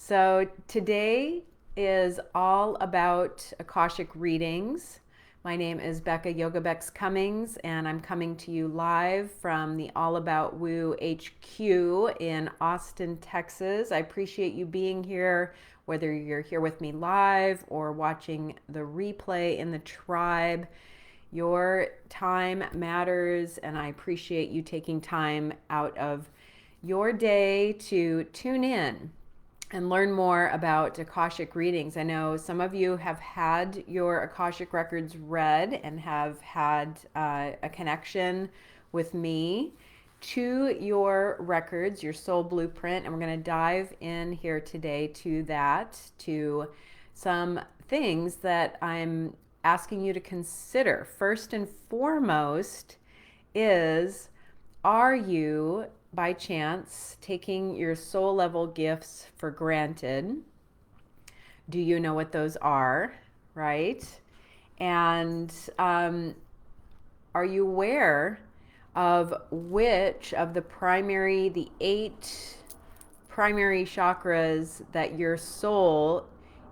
So today is all about Akashic readings. My name is Becca YogaBex Cummings, and I'm coming to you live from the All About Woo HQ in Austin, Texas. I appreciate you being here, whether you're here with me live or watching the replay in the tribe. Your time matters, and I appreciate you taking time out of your day to tune in and learn more about Akashic readings. I know some of you have had your Akashic records read and have had a connection with me to your records, your soul blueprint, and we're going to dive in here today to that, to some things that I'm asking you to consider. First and foremost is, are you by chance taking your soul level gifts for granted? Do you know what those are, right? And are you aware of which of the 8 primary chakras that your soul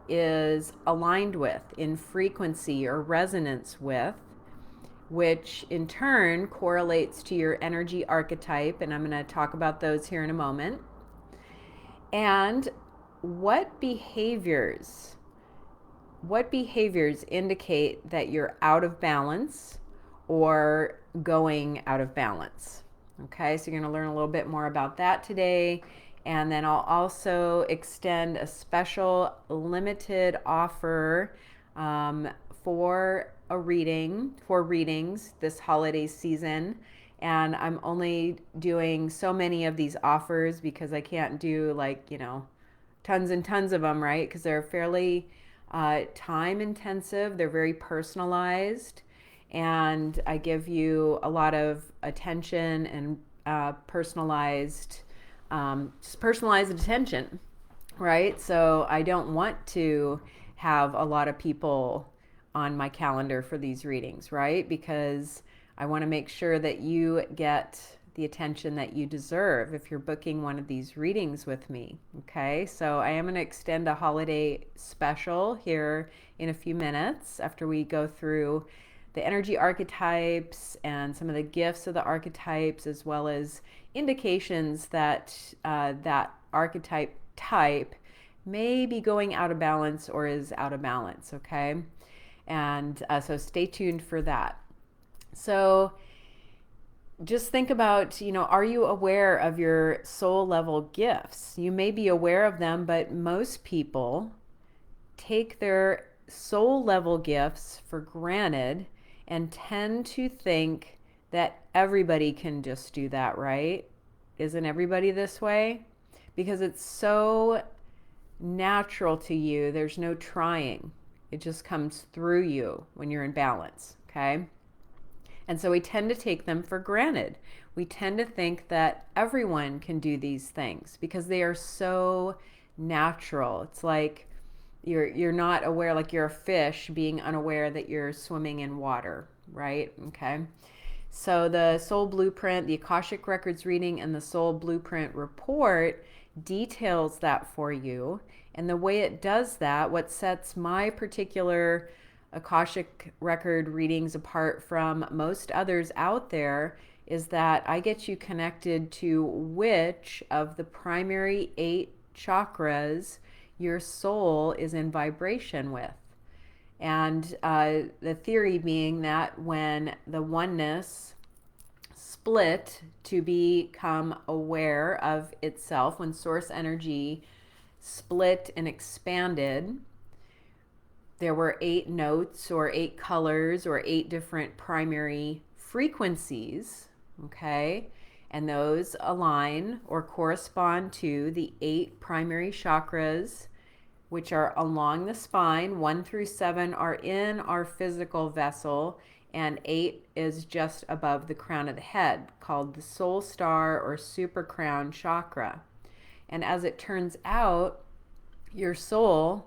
is aligned with, in frequency or resonance with, which in turn correlates to your energy archetype, and I'm going to talk about those here in a moment. And what behaviors indicate that you're out of balance or going out of balance? Okay, so you're going to learn a little bit more about that today. And then I'll also extend a special limited offer for readings this holiday season. And I'm only doing so many of these offers because I can't do tons and tons of them, right? Because they're fairly time intensive. They're very personalized, and I give you a lot of attention and personalized attention, right? So I don't want to have a lot of people on my calendar for these readings, right? Because I want to make sure that you get the attention that you deserve if you're booking one of these readings with me. Okay, so I am going to extend a holiday special here in a few minutes after we go through the energy archetypes and some of the gifts of the archetypes, as well as indications that that archetype type may be going out of balance or is out of balance. Okay, and so stay tuned for that. So just think about, are you aware of your soul level gifts? You may be aware of them, but most people take their soul level gifts for granted and tend to think that everybody can just do that, right? Isn't everybody this way? Because it's so natural to you. There's no trying. It just comes through you when you're in balance, okay? And so we tend to take them for granted. We tend to think that everyone can do these things because they are so natural. It's like you're not aware, like you're a fish being unaware that you're swimming in water, right? Okay. So the Soul Blueprint, the Akashic Records Reading, and the Soul Blueprint Report details that for you. And the way it does that, what sets my particular Akashic record readings apart from most others out there, is that I get you connected to which of the primary 8 chakras your soul is in vibration with. And the theory being that when the oneness split to become aware of itself, when source energy split and expanded, there were 8 notes or 8 colors or 8 different primary frequencies, okay? And those align or correspond to the 8 primary chakras, which are along the spine. 1 through 7 are in our physical vessel, and 8 is just above the crown of the head, called the soul star or super crown chakra. And as it turns out, your soul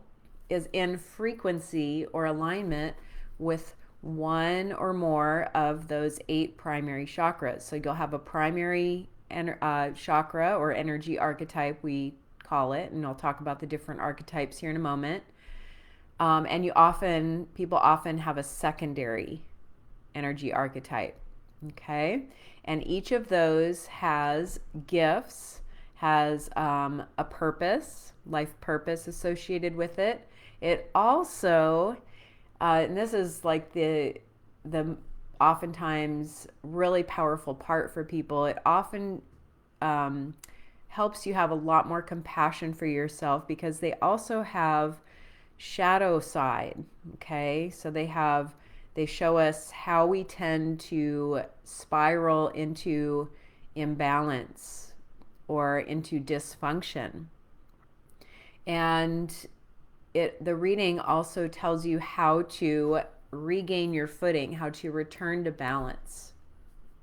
is in frequency or alignment with one or more of those 8 primary chakras. So you'll have a primary chakra or energy archetype, we call it, and I'll talk about the different archetypes here in a moment. And people often have a secondary energy archetype. Okay. And each of those has gifts, has a purpose, life purpose associated with it. It also, and this is like the oftentimes really powerful part for people, it often helps you have a lot more compassion for yourself because they also have shadow side. Okay, so they show us how we tend to spiral into imbalance or into dysfunction. And the reading also tells you how to regain your footing, how to return to balance.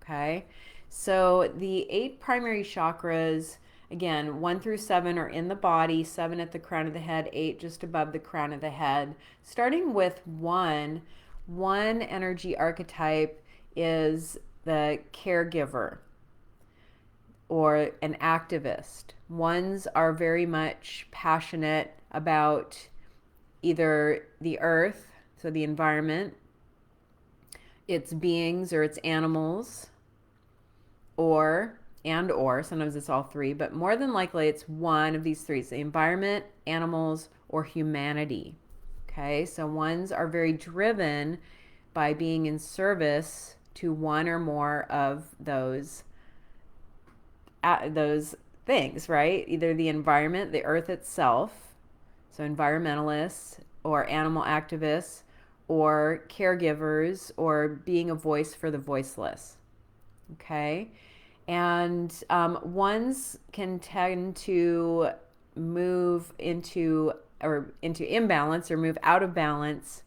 Okay, so the 8 primary chakras, again, 1 through 7 are in the body, 7 at the crown of the head, 8 just above the crown of the head. Starting with 1 energy archetype is the caregiver or an activist. Ones are very much passionate about either the earth, so the environment, its beings or its animals, or sometimes it's all three, but more than likely it's one of these three: the environment, animals, or humanity. Okay, so ones are very driven by being in service to one or more of those things, right? Either the environment, the earth itself, so environmentalists or animal activists, or caregivers, or being a voice for the voiceless. Okay, and ones can tend to move into imbalance or move out of balance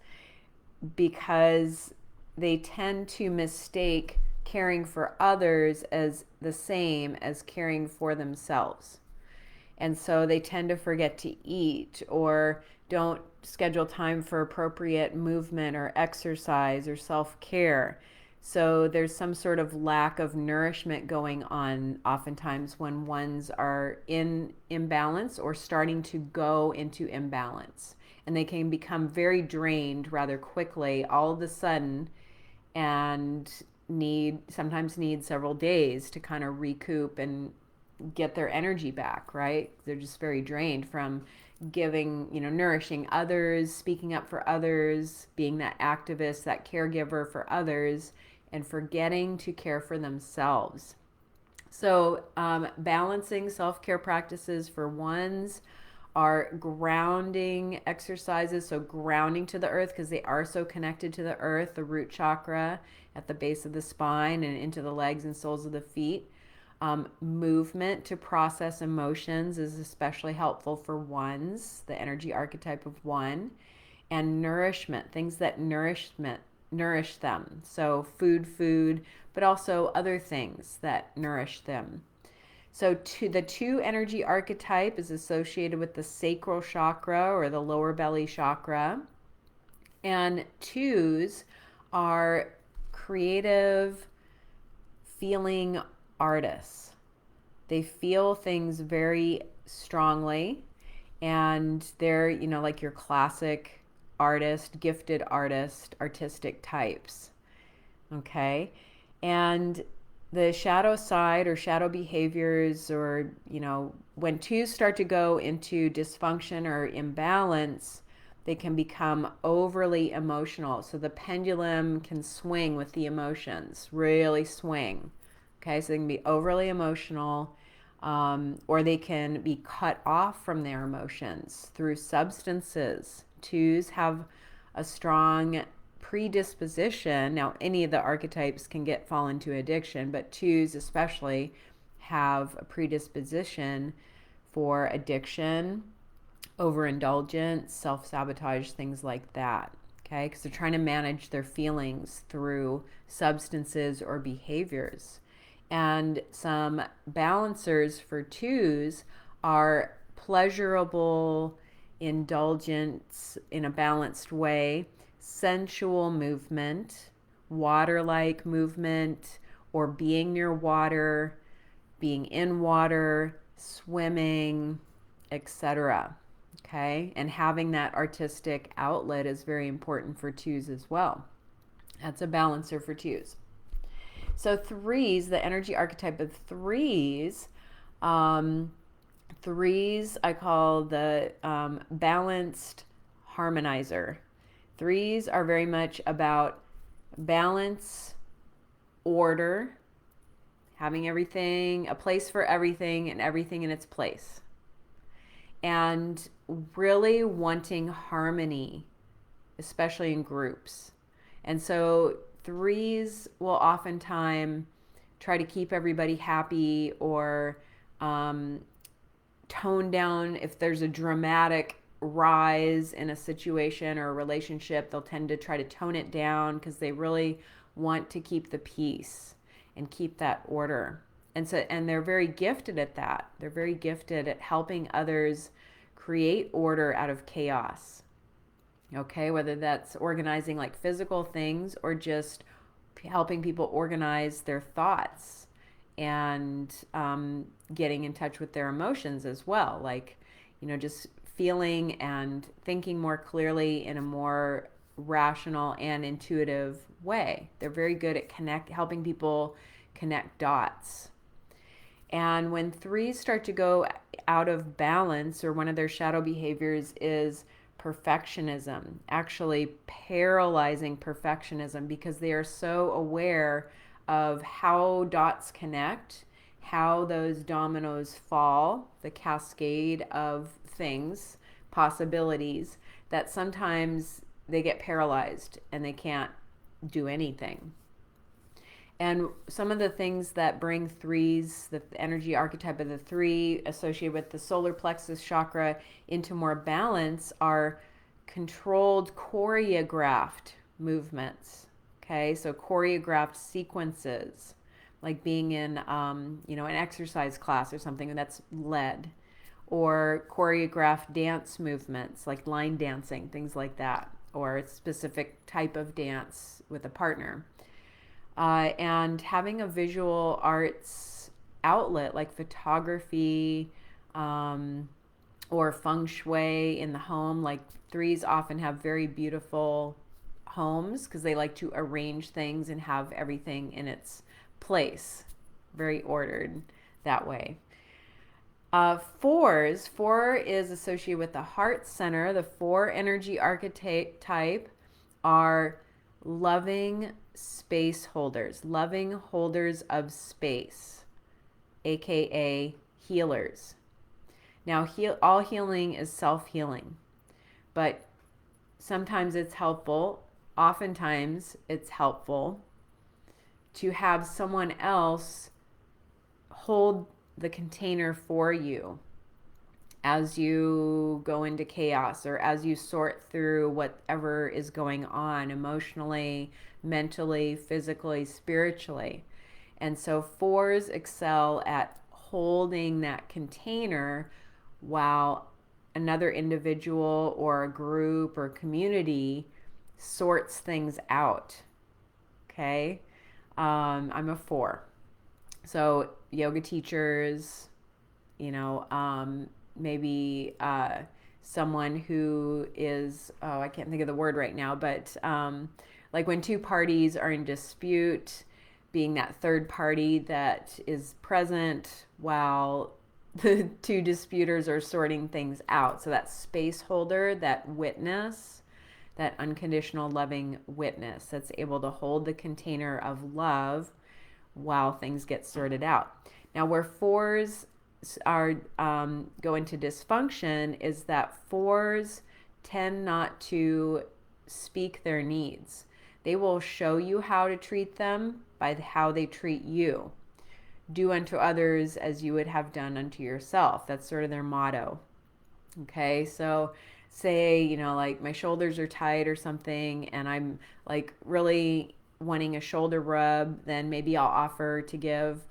because they tend to mistake caring for others as the same as caring for themselves. And so they tend to forget to eat or don't schedule time for appropriate movement or exercise or self-care. So there's some sort of lack of nourishment going on oftentimes when ones are in imbalance or starting to go into imbalance. And they can become very drained rather quickly all of a sudden and sometimes need several days to kind of recoup and get their energy back, right? They're just very drained from giving, nourishing others, speaking up for others, being that activist, that caregiver for others, and forgetting to care for themselves. So balancing self-care practices for ones are grounding exercises, so grounding to the earth because they are so connected to the earth, the root chakra at the base of the spine and into the legs and soles of the feet. Movement to process emotions is especially helpful for ones, the energy archetype of 1, and nourishment, things that nourish them. So food, but also other things that nourish them. So the 2 energy archetype is associated with the sacral chakra or the lower belly chakra. And 2s are creative, feeling artists. They feel things very strongly, and they're, like your classic artist, gifted artist, artistic types. Okay. And the shadow side or shadow behaviors, or, when 2s start to go into dysfunction or imbalance, they can become overly emotional. So the pendulum can swing with the emotions, really swing. Okay, so they can be overly emotional, or they can be cut off from their emotions through substances. 2s have a strong predisposition. Now, any of the archetypes can fall into addiction, but 2s especially have a predisposition for addiction, overindulgence, self-sabotage, things like that. Okay, because they're trying to manage their feelings through substances or behaviors. And some balancers for 2s are pleasurable indulgence in a balanced way, sensual movement, water-like movement, or being near water, being in water, swimming, etc. Okay, and having that artistic outlet is very important for twos as well. That's a balancer for twos. So threes, the energy archetype of threes, um, threes I call the balanced harmonizer. Threes are very much about balance, order, having everything, a place for everything and everything in its place. And really wanting harmony, especially in groups. And so threes will oftentimes try to keep everybody happy or tone down if there's a dramatic rise in a situation or a relationship. They'll tend to try to tone it down because they really want to keep the peace and keep that order. And they're very gifted at that. They're very gifted at helping others create order out of chaos. Okay, whether that's organizing like physical things or just helping people organize their thoughts and getting in touch with their emotions as well. Like, just feeling and thinking more clearly in a more rational and intuitive way. They're very good at helping people connect dots. And when threes start to go out of balance, or one of their shadow behaviors is perfectionism, actually paralyzing perfectionism, because they are so aware of how dots connect, how those dominoes fall, the cascade of things, possibilities, that sometimes they get paralyzed and they can't do anything. And some of the things that bring threes, the energy archetype of the three associated with the solar plexus chakra, into more balance are controlled, choreographed movements. Okay, so choreographed sequences, like being in, an exercise class or something that's led, or choreographed dance movements, like line dancing, things like that, or a specific type of dance with a partner. And having a visual arts outlet like photography or feng shui in the home. Like threes often have very beautiful homes because they like to arrange things and have everything in its place, very ordered that way. Four is associated with the heart center. The four energy archetype are loving space holders, loving holders of space, aka healers. Now, all healing is self-healing, but sometimes it's helpful, oftentimes it's helpful to have someone else hold the container for you as you go into chaos or as you sort through whatever is going on emotionally, mentally, physically, spiritually. And so fours excel at holding that container while another individual or a group or community sorts things out. Okay? I'm a four. So yoga teachers, maybe someone who is, I can't think of the word right now, but like when two parties are in dispute, being that third party that is present while the two disputers are sorting things out. So that space holder, that witness, that unconditional loving witness that's able to hold the container of love while things get sorted out. Now, where fours are go into dysfunction is that fours tend not to speak their needs. They will show you how to treat them by how they treat you. Do unto others as you would have done unto yourself. That's sort of their motto. Okay, so say, like my shoulders are tight or something, and I'm like really wanting a shoulder rub, then maybe I'll offer to give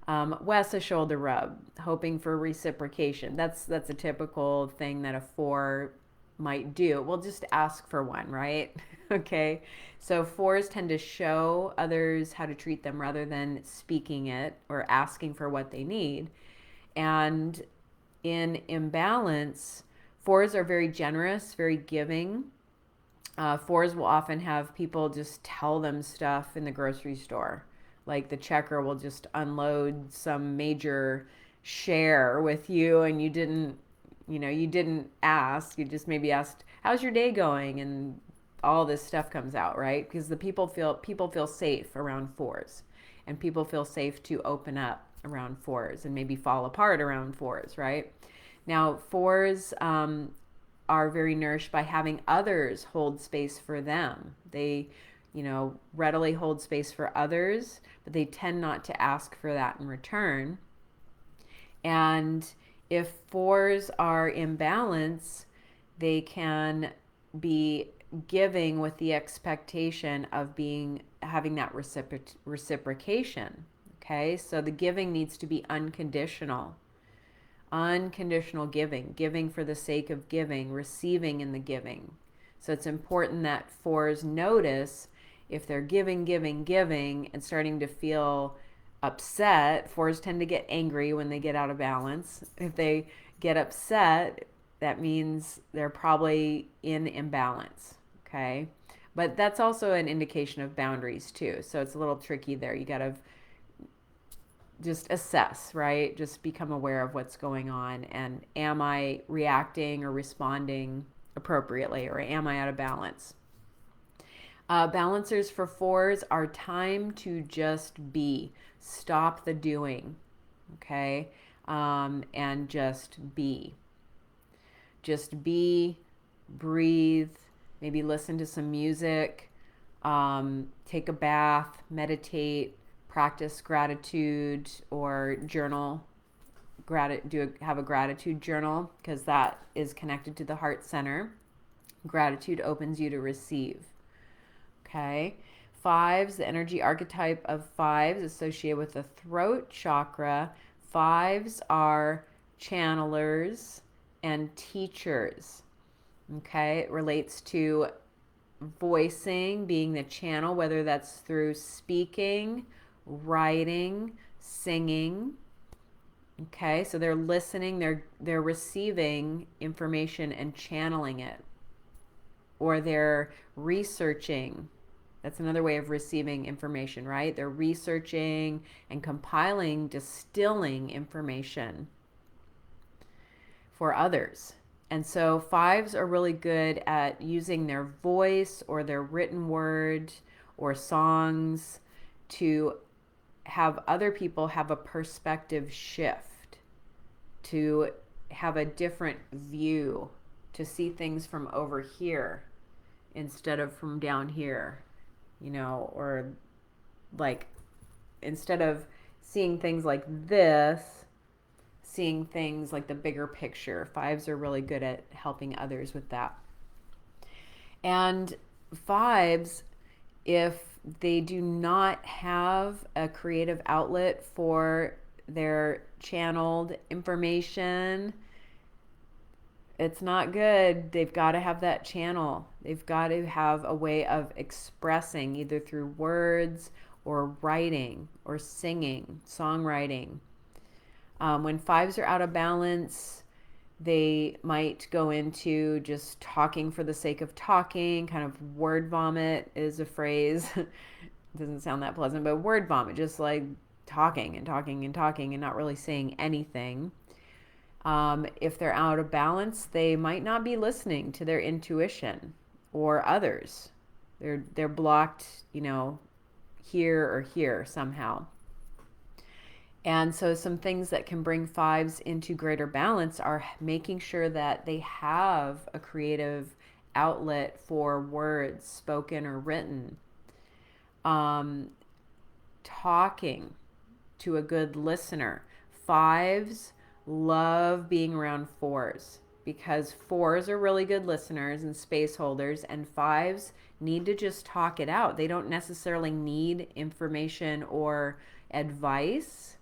Wes a shoulder rub, hoping for reciprocation. That's a typical thing that a four might do. We'll just ask for one, right? Okay. So fours tend to show others how to treat them rather than speaking it or asking for what they need. And in imbalance, fours are very generous, very giving. Fours will often have people just tell them stuff in the grocery store. Like the checker will just unload some major share with you, and you didn't ask. You just maybe asked, "How's your day going?" And all this stuff comes out, right? Because the people feel safe around fours, and people feel safe to open up around fours and maybe fall apart around fours, right? Now, fours are very nourished by having others hold space for them. They, readily hold space for others, but they tend not to ask for that in return. And if fours are in balance, they can be giving with the expectation of having that reciprocation. Okay, so the giving needs to be unconditional. Unconditional giving for the sake of giving, receiving in the giving. So it's important that fours notice if they're giving, and starting to feel upset. Fours tend to get angry when they get out of balance. If they get upset, that means they're probably in imbalance. Okay, but that's also an indication of boundaries too. So it's a little tricky there. You got to just assess, right? Just become aware of what's going on, and am I reacting or responding appropriately, or am I out of balance? Balancers for fours are time to just be. Stop the doing, okay? And just be. Just be, breathe, maybe listen to some music, take a bath, meditate, practice gratitude, or journal. Have a gratitude journal, because that is connected to the heart center. Gratitude opens you to receive. Okay. Fives, the energy archetype of fives associated with the throat chakra. Fives are channelers and teachers. Okay. It relates to voicing, being the channel, whether that's through speaking, writing, singing. Okay, so they're listening, they're receiving information and channeling it, or they're researching. That's another way of receiving information, right? They're researching and compiling, distilling information for others. And so fives are really good at using their voice or their written word or songs to have other people have a perspective shift, to have a different view, to see things from over here instead of from down here, or like, instead of seeing things like this, seeing things like the bigger picture. Fives are really good at helping others with that. And fives, if they do not have a creative outlet for their channeled information, it's not good. They've got to have that channel. They've got to have a way of expressing, either through words or writing or singing, songwriting. When fives are out of balance, they might go into just talking for the sake of talking. Kind of word vomit is a phrase. It doesn't sound that pleasant, but word vomit, just like talking and talking and talking and not really saying anything. If they're out of balance, they might not be listening to their intuition or others. They're blocked, here or here somehow. And so some things that can bring fives into greater balance are making sure that they have a creative outlet for words, spoken or written. Talking to a good listener. Fives love being around fours, because fours are really good listeners and space holders, and fives need to just talk it out. They don't necessarily need information or advice.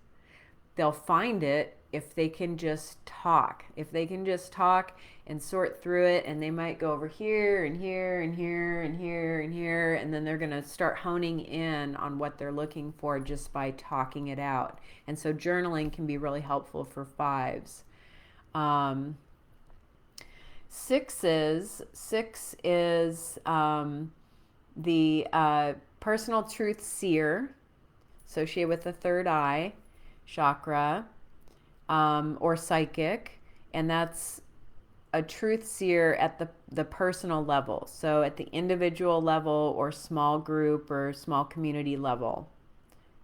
They'll find it if they can just talk. If they can just talk and sort through it, and they might go over here and here and here and here and here, and then they're going to start honing in on what they're looking for just by talking it out. And so journaling can be really helpful for fives. Um, six is the personal truth seer, associated with the third eye chakra, or psychic, and that's a truth seer at the personal level. So at the individual level or small group or small community level.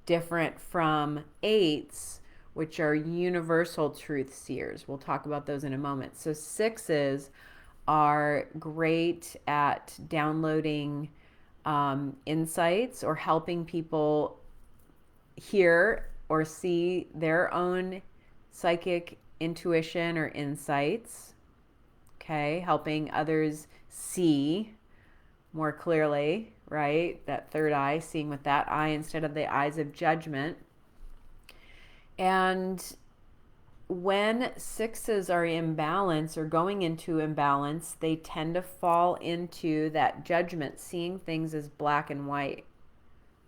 Different from eights, which are universal truth seers. We'll talk about those in a moment. So sixes are great at downloading insights or helping people hear or see their own psychic intuition or insights. Okay, helping others see more clearly, right? That third eye, seeing with that eye instead of the eyes of judgment. And when sixes are in balance or going into imbalance, they tend to fall into that judgment, seeing things as black and white.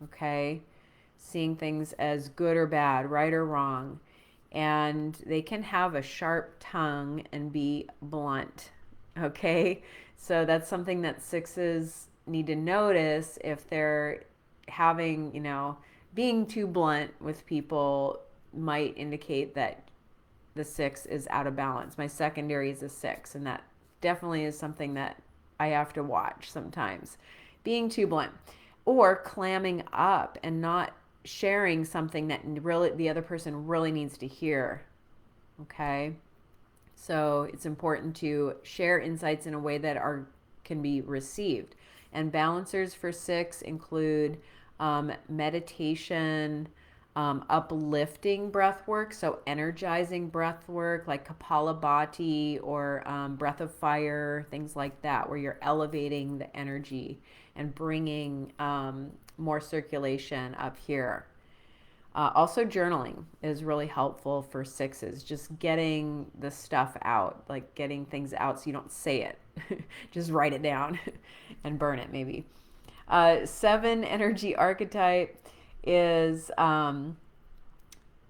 Okay, seeing things as good or bad, right or wrong. And they can have a sharp tongue and be blunt. Okay, so that's something that sixes need to notice if they're having, being too blunt with people might indicate that the six is out of balance. My secondary is a six, and that definitely is something that I have to watch sometimes. Being too blunt or clamming up and not sharing something that really the other person really needs to hear. Okay, so it's important to share insights in a way that can be received. And balancers for six include meditation, uplifting breath work, so energizing breath work like Kapalabhati or breath of fire, things like that, where you're elevating the energy and bringing more circulation up here. Also, journaling is really helpful for sixes, just getting the stuff out, like getting things out so you don't say it. Just write it down and burn it, maybe. Seven energy archetype is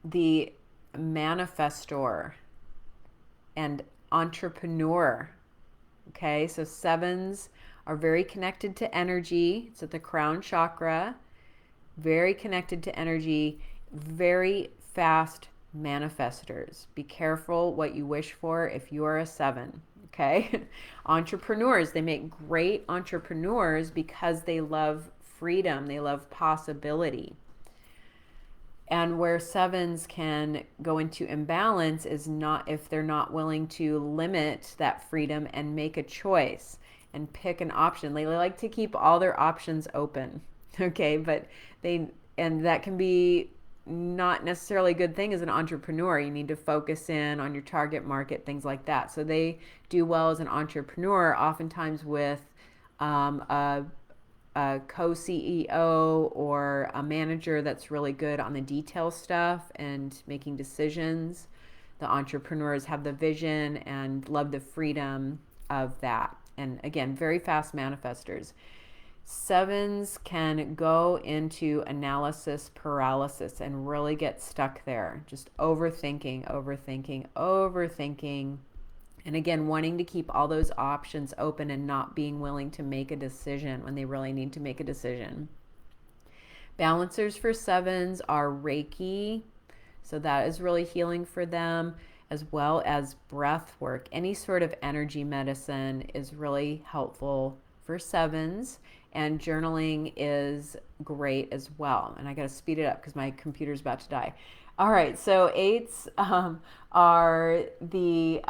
the manifestor and entrepreneur. Okay, so sevens are very connected to energy. It's at the crown chakra, very connected to energy, very fast manifestors. Be careful what you wish for if you are a seven. Okay, entrepreneurs, they make great entrepreneurs because they love freedom, they love possibility. And where sevens can go into imbalance is not if they're not willing to limit that freedom and make a choice and pick an option. They like to keep all their options open. Okay, but and that can be not necessarily a good thing as an entrepreneur. You need to focus in on your target market, things like that. So they do well as an entrepreneur, oftentimes with a co-CEO or a manager that's really good on the detail stuff and making decisions. The entrepreneurs have the vision and love the freedom of that. And again, very fast manifestors. Sevens can go into analysis paralysis and really get stuck there, just overthinking. And again, wanting to keep all those options open and not being willing to make a decision when they really need to make a decision. Balancers for sevens are Reiki, so that is really healing for them, as well as breath work. Any sort of energy medicine is really helpful for sevens, and journaling is great as well. And I got to speed it up because my computer's about to die. All right, so eights are the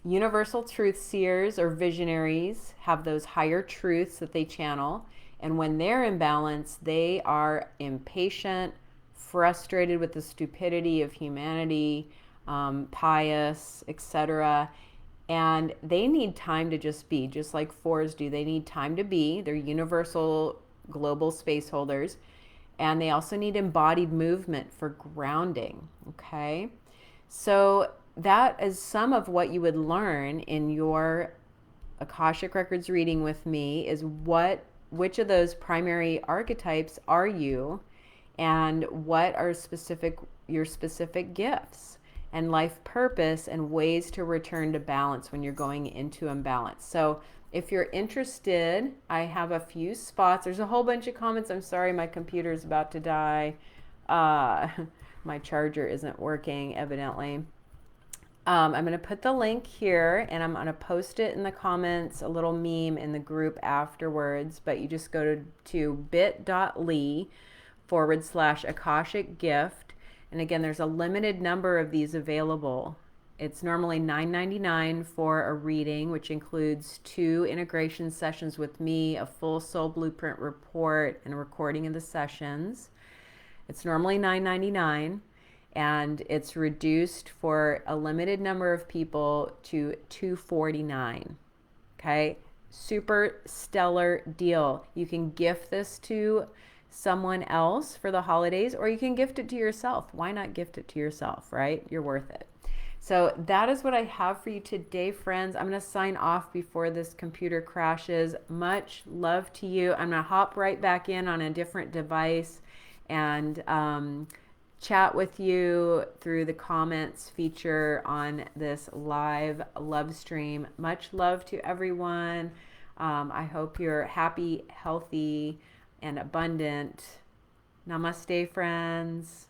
universal truth seers or visionaries, have those higher truths that they channel. And when they're in balance, they are impatient, frustrated with the stupidity of humanity, pious, etc. And they need time to just be, just like fours do. They need time to be. They're universal global space holders. And they also need embodied movement for grounding. Okay. So that is some of what you would learn in your Akashic Records reading with me is which of those primary archetypes are you, and what are your specific gifts. and life purpose and ways to return to balance when you're going into imbalance. So if you're interested, I have a few spots. There's a whole bunch of comments. I'm sorry, my computer's about to die. My charger isn't working, evidently. I'm going to put the link here and I'm going to post it in the comments, a little meme in the group afterwards. But you just go to bit.ly/Akashic gift. And again, there's a limited number of these available. It's normally $9.99 for a reading, which includes 2 integration sessions with me, a full soul blueprint report, and a recording of the sessions. It's normally $9.99. And it's reduced for a limited number of people to $249. Okay, super stellar deal. You can gift this to someone else for the holidays, or you can gift it to yourself. Why not gift it to yourself, right? You're worth it. So that is what I have for you today, friends. I'm going to sign off before this computer crashes. Much love to you. I'm going to hop right back in on a different device and chat with you through the comments feature on this live love stream. Much love to everyone. I hope you're happy, healthy, and abundant. Namaste, friends.